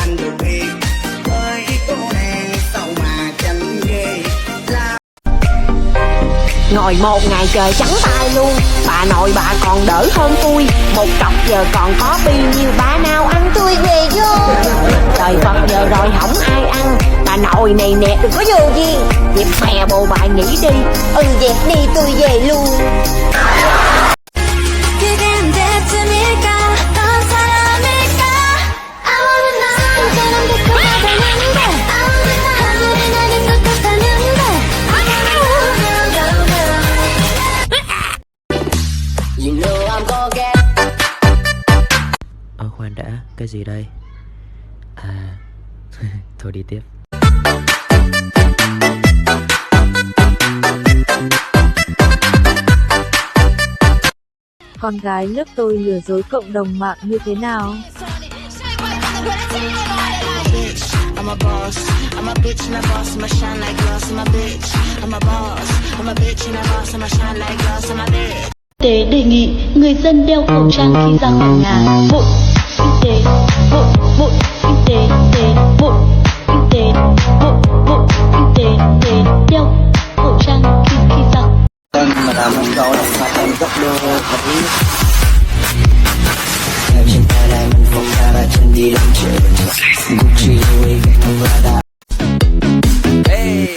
anh đủ đi với cô nàng sao mà chẳng ghê. Ngồi một ngày trời trắng tay luôn, bà nội bà còn đỡ hơn tôi. Một cọc giờ còn có bao nhiêu bà nào ăn tươi về vô. Trời Phật giờ rồi không ai ăn, bà nội này nè đừng có vô duyên. Dẹp bè bồ bài nghỉ đi, dẹp đi tôi về luôn. Khoan đã, cái gì đây? Thôi đi tiếp. Con gái lớp tôi lừa dối cộng đồng mạng như thế nào? Tế đề nghị người dân đeo khẩu trang khi ra khỏi nhà. Bộ y tế, bộ y tế, bộ y tế, bộ y tế, đeo khẩu trang khi ra. Mà làm mình đâu là phát em gấp đôi hợp lý. Theo trên tay này mình không ra là chân đi làm chuyện Gucci Louis Vuitton Prada. Ê,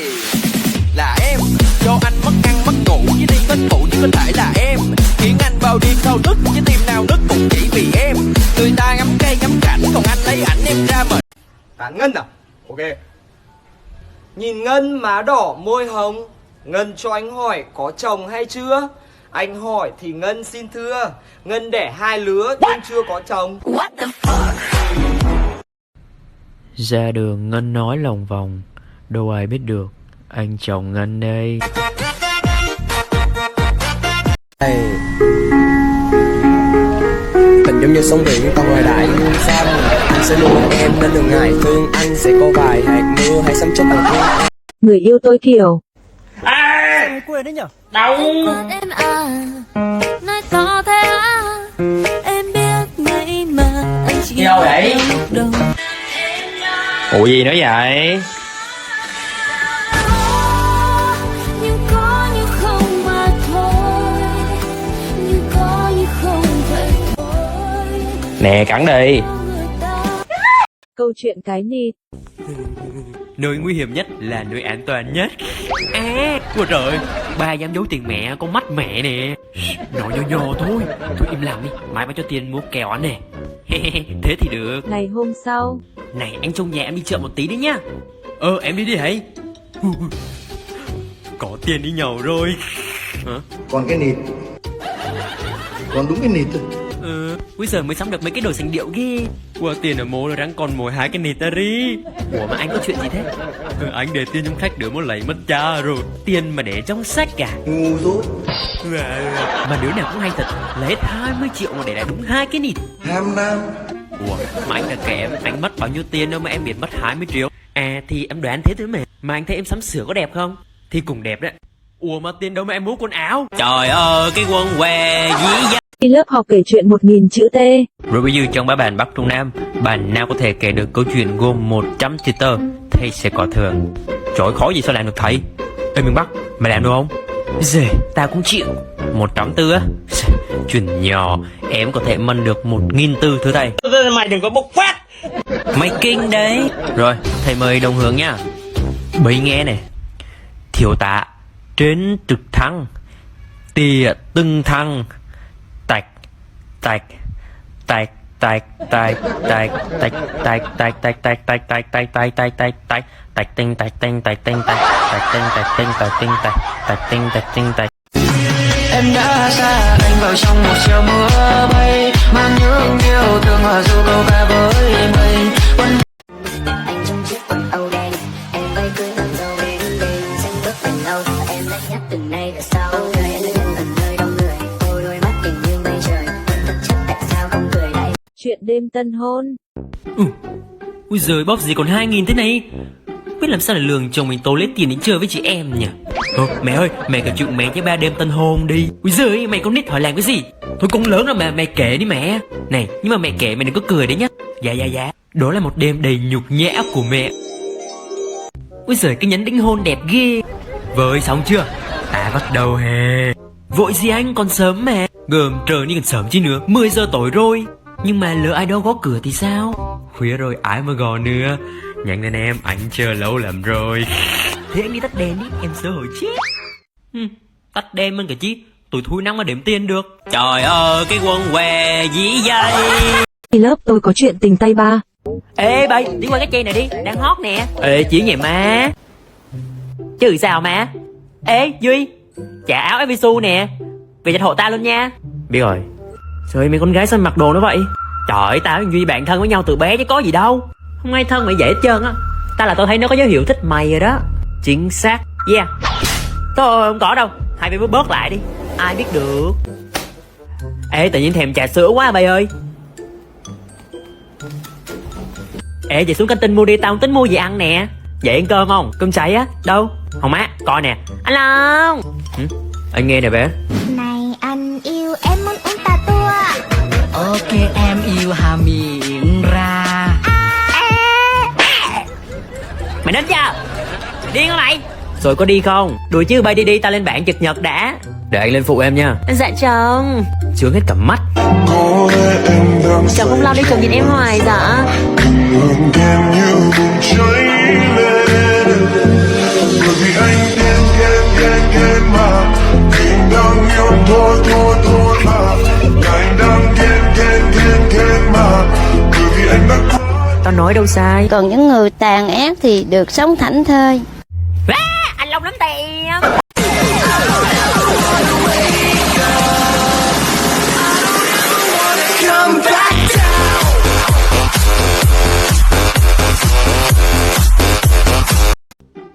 là em cho anh mất ăn mất ngủ với đi mất ngủ chỉ có thể là em khiến anh bao điên thao thức với tim nào nức cũng chỉ vì em. Người ta ngắm cây ngắm cảnh còn anh lấy ảnh em ra mệt. Ngân à? Ok. Nhìn Ngân má đỏ môi hồng, Ngân cho anh hỏi có chồng hay chưa? Anh hỏi thì Ngân xin thưa, Ngân đẻ 2 lứa nhưng chưa có chồng. Ra đường Ngân nói lòng vòng, đâu ai biết được anh chồng Ngân đây. Tình giống như sóng biển con người đại xanh, anh sẽ luôn em nên đừng ngại thương, anh sẽ có vài hạt mưa hay sấm chết bằng thương. Người yêu tôi kiểu Quên đấy nhở? Đau. Em à, nói có thế à, em biết ngay mà anh chỉ Yêu vậy? Ủa gì nữa vậy? Nhưng có như không mà thôi, nhưng có như không vậy thôi. Nè cắn đi. câu chuyện cái nịt. Nơi nguy hiểm nhất là nơi an toàn nhất. Ôi trời, ba dám giấu tiền mẹ, con mắt mẹ nè. Nói nhỏ nhỏ thôi, thôi im lặng đi, mai ba cho tiền mua kẹo ăn nè. Thế thì được. Ngày hôm sau, Này anh trông nhà em đi chợ một tí đi nhá. Em đi hãy. Có tiền đi nhậu rồi. Hả? Còn cái nịt, còn đúng cái nịt thôi. Bây giờ mới sắm được mấy cái đồ sành điệu ghê. Qua tiền ở mố rồi ráng còn mồi 2 cái nịt ta đi. Ủa mà anh có chuyện gì thế? Anh để tiền trong khách đứa muốn lấy mất cha rồi. Tiền mà để trong sách cả. Ngu dốt. Mà đứa nào cũng hay thật, lấy hết 20 triệu mà để lại đúng 2 cái nịt. Ham nam. Ủa mà anh đã kể em, anh mất bao nhiêu tiền đâu mà em biết mất 20 triệu. Thì em đoán thế thôi mà. Mà anh thấy em sắm sửa có đẹp không? Thì cũng đẹp đấy. Ủa mà tiền đâu mà em mua quần áo. Trời ơi cái quần què dí dắt. đi lớp học kể chuyện 1000 chữ T. Rồi bây giờ trong ba bạn Bắc Trung Nam, bạn nào có thể kể được câu chuyện gồm 100 chữ tơ, thầy sẽ có thưởng. Trời khó gì sao làm được thầy? Ê miền Bắc, mày làm được không? Dễ, tao cũng chịu. 100 tư á? Chuyện nhỏ, em có thể mần được 1000 tư thưa thầy. Mày đừng có bộc phát. Mày kinh đấy. Rồi, thầy mời đồng hướng nha. Bấy nghe này. Thiếu tá trên trực thăng, tỉa từng thăng, tạch tạch tạch tạch tạch tạch tạch tạch tạch tạch tạch tạch tạch tạch tạch tạch tạch tạch tạch tinh tạch tinh tạch tinh tạch tạch tinh tạch tinh tạch tinh tạch tạch tinh tạch tinh tạch. Em đã xa anh vào trong một chiều mưa bay, mang những yêu thương hòa du câu ca với mây. Anh trong chiếc quần âu đen, em bay cưới ngân dâu bên đêm xanh bước phần lâu. Em đã nhắc từ nay về sau, người em đến gần nơi đông người. Ôi đôi mắt tình như mây trời, thật chất tại sao không cười lại. Chuyện đêm tân hôn. Ui giời, bóp gì còn 2000 thế này? Biết làm sao để lường chồng mình tố lấy tiền đến chơi với chị em nhỉ? Mẹ ơi, mẹ kể chuyện mẹ với ba đêm tân hôn đi. Ui giời, mày con nít hỏi làm cái gì? Thôi cũng lớn rồi mà mẹ kệ đi mẹ. Này nhưng mà mẹ kệ mẹ đừng có cười đấy nhá. Dạ. Đó là một đêm đầy nhục nhã của mẹ. Ui giời, cái nhẫn đính hôn đẹp ghê. Với xong chưa? Ta bắt đầu hè. Vội gì anh, còn sớm mà. Gờm trời đi còn sớm chứ nữa, 10 giờ tối rồi. Nhưng mà lỡ ai đó gõ cửa thì sao? Khuya rồi ai mà gõ nữa. Nhanh lên em, anh chờ lâu lắm rồi. Thế anh đi tắt đèn đi, em sợ hồi chết. Tắt đèn mình cả chi, tụi thui năng mà đếm tiền được. Trời ơi, cái quần què dĩ dây. Lớp tôi có chuyện tình tay ba. Ê bay, đi qua cái chai này đi, đang hot nè. Ê chỉ vậy má. Chứ sao má. Ê Duy, trả áo Evisu nè, về cho hộ ta luôn nha. Biết rồi. Trời, mấy con gái sao mặc đồ nó vậy? Trời ơi, tao với Duy bạn thân với nhau từ bé chứ có gì đâu. Không ai thân mày dễ hết trơn á. Tao thấy nó có dấu hiệu thích mày rồi đó. Chính xác. Yeah. Thôi không có đâu, hai bên bớt lại đi, ai biết được. Ê tự nhiên thèm trà sữa quá à, bay ơi. Ê vậy xuống căng tin mua đi, tao không tính mua gì ăn nè. Vậy ăn cơm không? Cơm cháy á? Đâu? Không má, coi nè. Anh Long. Anh nghe nè bé. Này anh yêu em muốn uống tà tua. Ok em yêu hà miệng ra. Mày đến chưa? Điên hả mày? Rồi có đi không? Đùa chứ, bay đi, tao lên bảng trực nhật đã. Để anh lên phụ em nha. Dạ chồng. Chướng hết cả mắt. Chồng không lo đi, chồng nhìn em hoài dạ. Tao nói đâu sai. Còn những người tàn ác thì được sống thảnh thơi. Anh Long lắm tiền.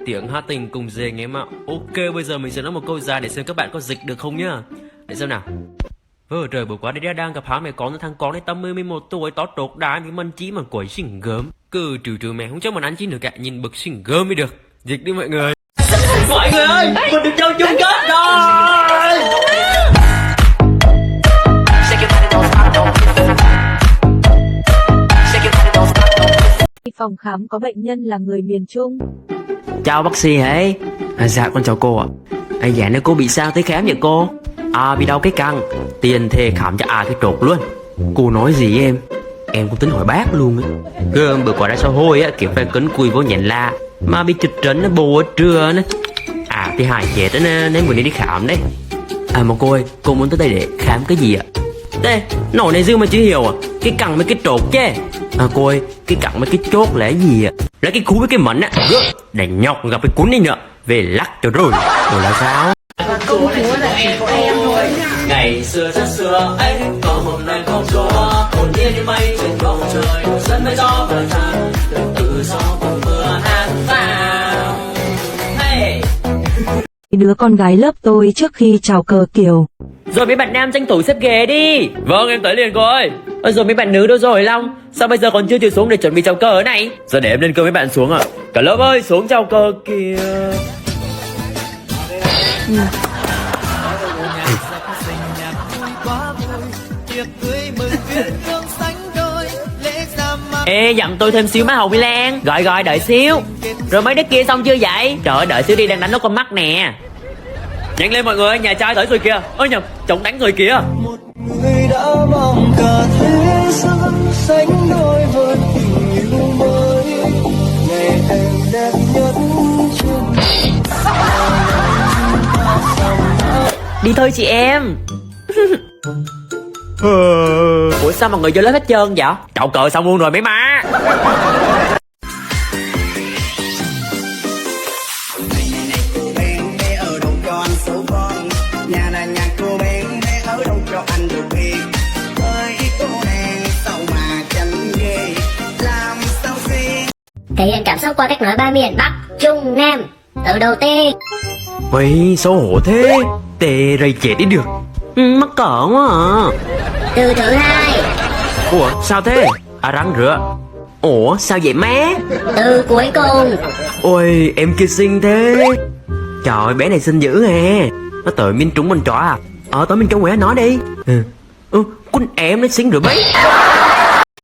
Tiếng hát tình cùng dề nghe mà. Ok, bây giờ mình sẽ nói một câu ra để xem các bạn có dịch được không nhá. Để xem nào. Vừa trời vừa qua đi ra đang gặp há mẹ con thằng con này tầm 11 tuổi tó trột đá thì mình chỉ mà quẩy xinh gớm. Cứ trừ mẹ không cho mình ăn chi được cả, nhìn bực xinh gớm mới được. Dịch đi mọi người. Mọi người ơi, mình được chơi chung kết rồi. Phòng khám có bệnh nhân là người miền Trung. Chào bác sĩ hả? Dạ con chào cô ạ. Dạ nếu cô bị sao tới khám vậy cô? Bị đau cái cẳng, tiền thề khám cho cái trột luôn. Cô nói gì em? Em cũng tính hỏi bác luôn á. Gơm bữa qua ra xã hội á, kiểu phải cấn cùi vô nhện la mà bị chụp trấn nó bù ở trưa nó. Thì hại chết đó nên vừa đi khám đấy. Mà cô ơi, cô muốn tới đây để khám cái gì ạ? Đây, nổi này dư mà chưa hiểu à? Cái cẳng với cái trột chứ. Cô ơi, cái cẳng với cái chốt là cái gì ạ? Là cái cú với cái mẩn á. Để nhọc gặp cái cún đi nữa. Về lắc cho rồi. Rồi là sao? Công chúa là chỉ có em thôi. Ngày xưa rất xưa ấy, còn hôm nay không chúa. Hồn nhiên như mây trên bầu trời, sân với gió và tràn. Từ gió cùng mưa hát vào. Hey. Đứa con gái lớp tôi trước khi chào cờ kiểu. Rồi mấy bạn nam tranh thủ xếp ghế đi. Vâng em tới liền cô ơi. Rồi mấy bạn nữ đâu rồi Long? Sao bây giờ còn chưa chịu xuống để chuẩn bị chào cờ này? Giờ để em lên cơ mấy bạn xuống ạ. Cả lớp ơi xuống chào cờ kìa. Ê dặm tôi thêm xíu má hồng Lan. Gọi đợi xíu. Rồi mấy đứa kia xong chưa vậy? Trời ơi đợi xíu đi, đang đánh nó con mắt nè. Nhanh lên mọi người, nhà trai tới rồi kìa. Ôi nhầm, chồng đánh người kìa. Một người đã mong cả thế giới sánh đôi với tình yêu mới. Ngày em đẹp nhất trên Đi thôi chị em. Ủa sao mọi người vô lớp hết trơn vậy? Chậu cờ xong luôn rồi mấy má. Thể hiện cảm xúc qua cách nói ba miền Bắc, Trung, Nam. Từ đầu tiên. Ôi xấu hổ thế. Tê rầy chết đi được. Mắc cỡ quá à. Từ thứ hai. Ủa sao thế? Răng rửa. Ủa sao vậy má? Từ cuối cùng. Ôi em kia xinh thế. Trời bé này xinh dữ hè. Nó tới miền Trung mình trọ à? Tới miền Trung rồi nói đi. Con em nó xinh rồi mấy.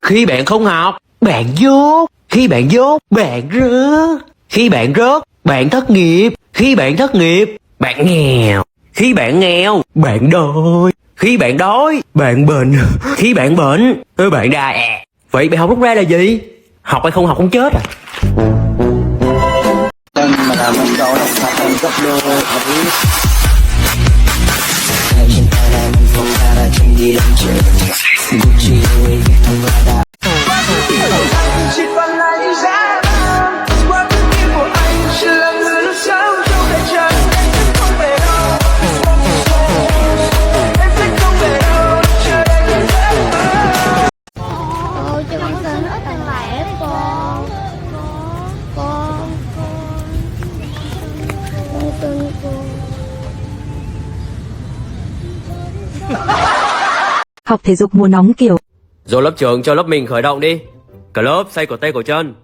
Khi bạn không học, bạn dốt. Khi bạn dốt, bạn rớt. Khi bạn rớt, bạn thất nghiệp. Khi bạn thất nghiệp, bạn nghèo. Khi bạn nghèo, bạn đói. Khi bạn đói, bạn bệnh. Khi bạn bệnh, bạn đài. Vậy bài học rút ra là gì? Học hay không học cũng chết à. Mà làm anh đó là sao anh gấp đôi Em trên tay là mình không ra là chẳng đi làm chuyện Gucci Louis Vuitton Prada Anh chỉ còn lại giá qua bên kia của anh chỉ là người lúc sáng trong đời trời em sẽ không về đâu em sẽ không về đâu chờ đây em sẽ Ôi, cho con xin ít tiền lẻ con. Con tin con. Học thể dục mùa nóng kiểu Rồi lớp trưởng cho lớp mình khởi động đi. Cả lớp xoay cổ tay cổ chân.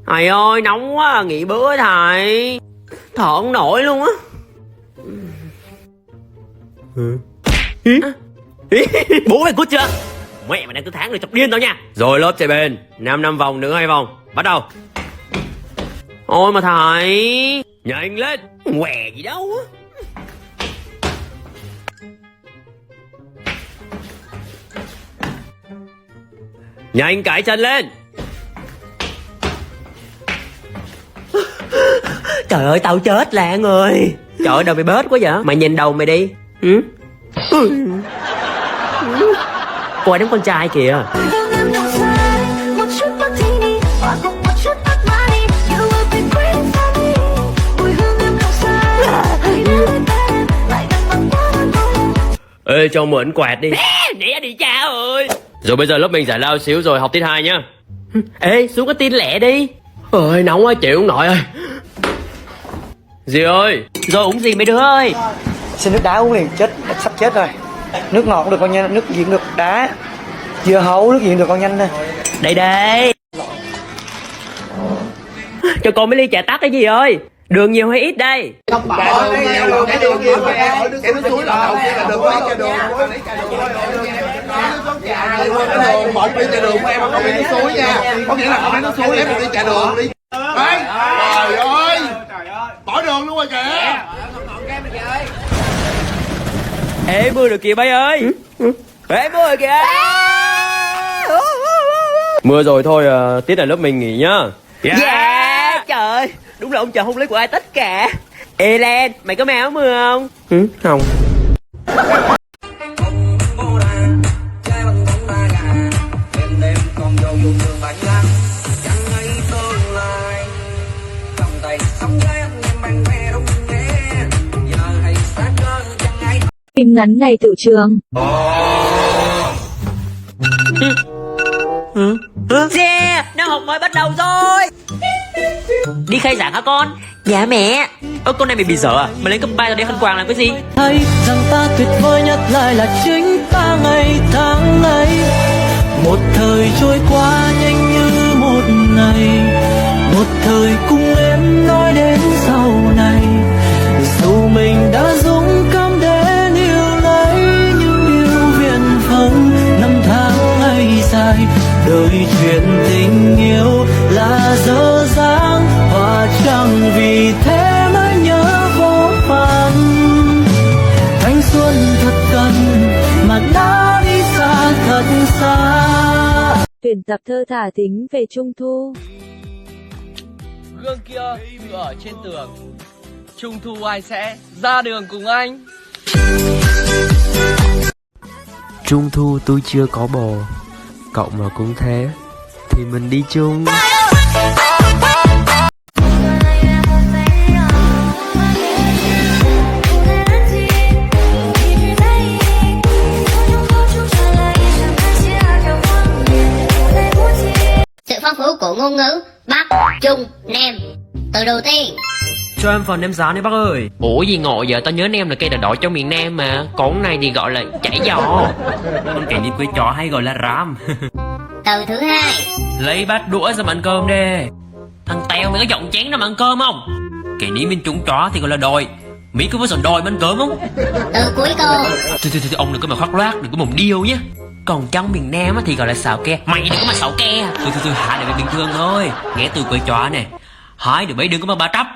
Thầy ơi nóng quá nghỉ bữa thầy. Thở không nổi luôn á. Bố mày cút chưa? Mẹ mày đang cứ tháng rồi chọc điên tao nha. Rồi lớp chạy bền 5 vòng nữa 2 vòng. Bắt đầu. Ôi mà thầy nhanh lên. Què gì đâu á. Nhanh cãi chân lên. Trời ơi tao chết Lan ơi. Trời ơi đầu mày bết quá vậy. Mày nhìn đầu mày đi. Coi đám con trai kìa. Ê cho mượn quạt đi. Né đi cha ơi. Rồi bây giờ lớp mình giải lao xíu rồi học tiết 2 nhá. Ê xuống cái tin lẹ đi. Ơi nóng quá chịu không nổi ơi. Dì ơi. Rồi uống gì mấy đứa ơi? Xin nước đá uống liền, chết, sắp chết rồi. Nước ngọt cũng được con nhanh, nước diện được đá. Dưa hấu, nước diện được con nhanh nè. Đây đây. Cho con mấy ly trà tắc cái gì ơi. Đường nhiều hay ít đây? Cái đường nhiều cái nước suối là đầu tiên là đường lấy trà đường. Một ly trà đường của em không lấy nước suối nha. Có nghĩa là không lấy nước suối lấy một ly trà đường đi. Đấy. Trời ơi. Bỏ đường luôn rồi kìa. Ê mưa rồi kìa bay ơi. Ê mưa rồi kìa. Mưa rồi thôi tiết này lớp mình nghỉ nhá. Yeah. Trời ơi. Đúng là ông trời không lấy của ai tất cả. Ê Lan, mày có mang áo mưa không? Không. phim ngắn ngày tự trường. Yeah, năm học mới bắt đầu rồi. Đi khai giảng hả con? Dạ mẹ. Con này mày bị dở à? Mày lên cấp 3 tao đeo khăn quàng làm cái gì? Thấy rằng ta tuyệt vời nhất lại là chính ta ngày tháng ấy. Một thời trôi qua nhanh như một ngày. Một thời cùng em nói đến sau này. Dù mình đã dũng cảm đến yêu lấy những điều viển vông. Năm tháng ấy dài, đời chuyện tình yêu là dở dang và chẳng vì thế mới nhớ vô vàn. Thanh xuân thật gần mà đã đi xa thật xa. Tuyển tập thơ thả thính về Trung thu. Gương kia dựa ở trên tường. Trung thu ai sẽ ra đường cùng anh? Trung thu tôi chưa có bồ, cậu mà cũng thế thì mình đi chung. Sự phong phú của ngôn ngữ Bắc, Trung, Nam. Từ đầu tiên Cho em phần nem rán đi bác ơi. Ủa gì ngộ giờ tao nhớ nem là cây đỏ đỏ trong miền Nam mà. Còn này thì gọi là chảy giò. Con kể như quê trò hay gọi là ram. từ thứ hai Lấy bát đũa ra mà ăn cơm đi. Thằng Tèo mày có giọng chén ra mà ăn cơm không? Kể ní bên chúng chó thì gọi là đòi. Mỹ có phải sòn đòi mà ăn cơm không? từ cuối câu Thôi ông đừng có mà khoác loác, đừng có mồm điêu nhé. Còn trong miền Nam á thì gọi là xào ke. Mày đừng có mà xạo ke. Thôi hạ để bình thường thôi. Nghe từ cười chó nè. Hỏi được mấy đừng có mà bà trắp.